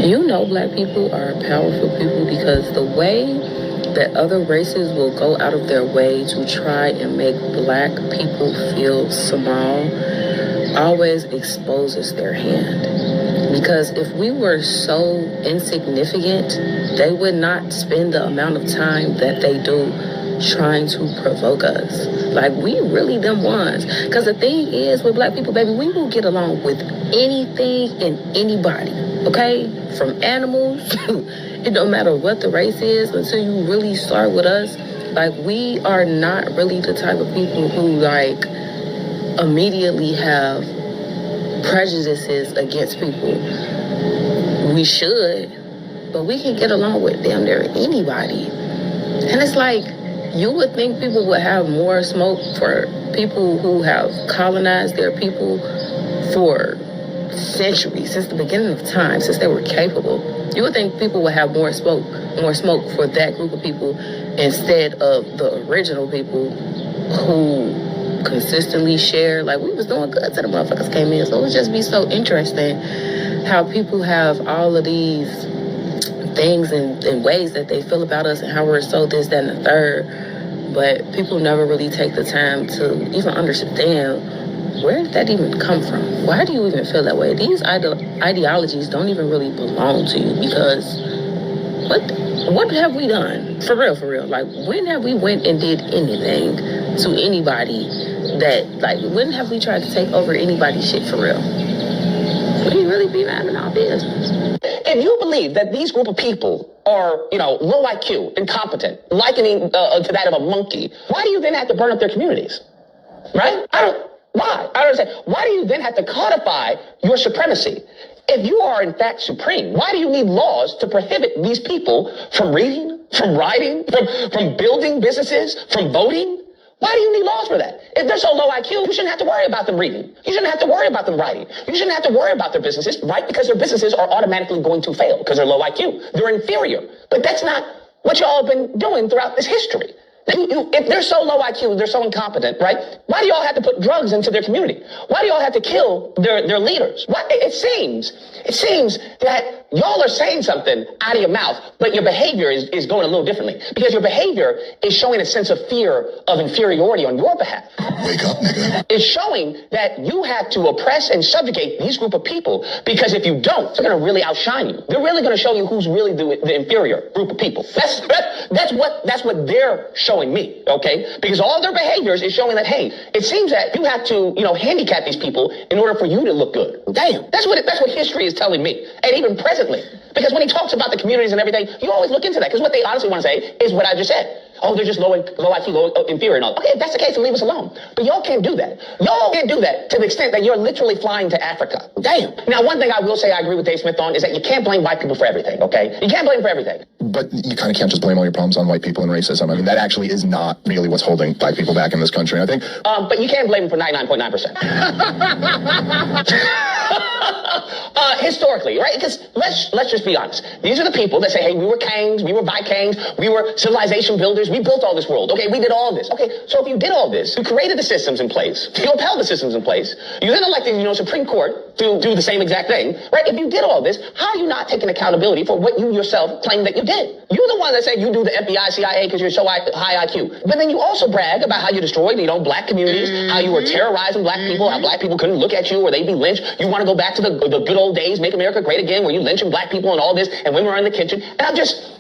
You know black people are powerful people because the way that other races will go out of their way to try and make black people feel small always exposes their hand. Because if we were so insignificant, they would not spend the amount of time that they do trying to provoke us. Like, we really them ones. Because the thing is, with black people, baby, we will get along with anything and anybody, okay? From animals, it don't matter what the race is until you really start with us. Like, we are not really the type of people who, like, immediately have prejudices against people. We should, but we can get along with damn near anybody. And it's like, you would think people would have more smoke for people who have colonized their people for centuries, since the beginning of time, since they were capable. You would think people would have more smoke for that group of people instead of the original people who consistently share. Like, we was doing good till the motherfuckers came in. So it would just be so interesting how people have all of these things and ways that they feel about us and how we're so this, that, and the third. But people never really take the time to even understand, where did that even come from? Why do you even feel that way? These ideologies don't even really belong to you, because what have we done? For real. Like, when have we went and did anything to anybody that, like, when have we tried to take over anybody's shit for real? We really be mad in our business. If you believe that these group of people are, low IQ, incompetent, likening to that of a monkey, why do you then have to burn up their communities? Right? Why? I don't understand. Why do you then have to codify your supremacy? If you are in fact supreme, why do you need laws to prohibit these people from reading, from writing, from building businesses, from voting? Why do you need laws for that? If they're so low IQ, you shouldn't have to worry about them reading. You shouldn't have to worry about them writing. You shouldn't have to worry about their businesses, right? Because their businesses are automatically going to fail because they're low IQ. They're inferior. But that's not what y'all have been doing throughout this history. If they're so low IQ, they're so incompetent, right? Why do y'all have to put drugs into their community? Why do y'all have to kill their leaders? Why? It seems that y'all are saying something out of your mouth, but your behavior is going a little differently, because your behavior is showing a sense of fear of inferiority on your behalf. Wake up, nigga. It's showing that you have to oppress and subjugate these group of people, because if you don't, they're going to really outshine you. They're really going to show you who's really the inferior group of people. That's what they're showing me, okay? Because all their behaviors is showing that, hey, it seems that you have to, handicap these people in order for you to look good. Damn, that's what history is telling me, and even presently. Because when he talks about the communities and everything, you always look into that, because what they honestly want to say is what I just said. Oh, they're just low IQ, low inferior and all. Okay, if that's the case, then leave us alone. But y'all can't do that. Y'all can't do that to the extent that you're literally flying to Africa. Damn. Now, one thing I will say I agree with Dave Smith on is that you can't blame white people for everything, okay? You can't blame them for everything. But you kind of can't just blame all your problems on white people and racism. I mean, that actually is not really what's holding black people back in this country. I think. But you can't blame them for 99.9%. Historically, right? Because let's just be honest. These are the people that say, hey, we were kings, we were Vikings, we were civilization builders, we built all this world. Okay, we did all this. Okay, so if you did all this, you created the systems in place, you upheld the systems in place, you then elected, Supreme Court to do the same exact thing, right? If you did all this, how are you not taking accountability for what you yourself claim that you did? You're the one that said you do the FBI, CIA because you're so high IQ. But then you also brag about how you destroyed, black communities, how you were terrorizing black people, how black people couldn't look at you or they'd be lynched. You want to go back to the good old days, make America great again, where you lynching black people and all this, and women are in the kitchen. And I'm just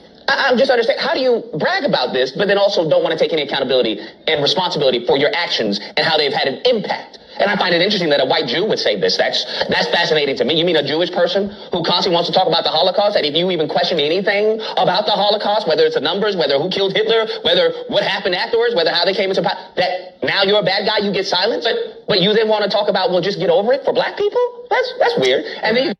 understand, how do you brag about this, but then also don't want to take any accountability and responsibility for your actions and how they've had an impact? And I find it interesting that a white Jew would say this. That's fascinating to me. You mean a Jewish person who constantly wants to talk about the Holocaust, that if you even question anything about the Holocaust, whether it's the numbers, whether who killed Hitler, whether what happened afterwards, whether how they came into power, that now you're a bad guy, you get silenced, but you then want to talk about, well, just get over it for black people? That's weird. And then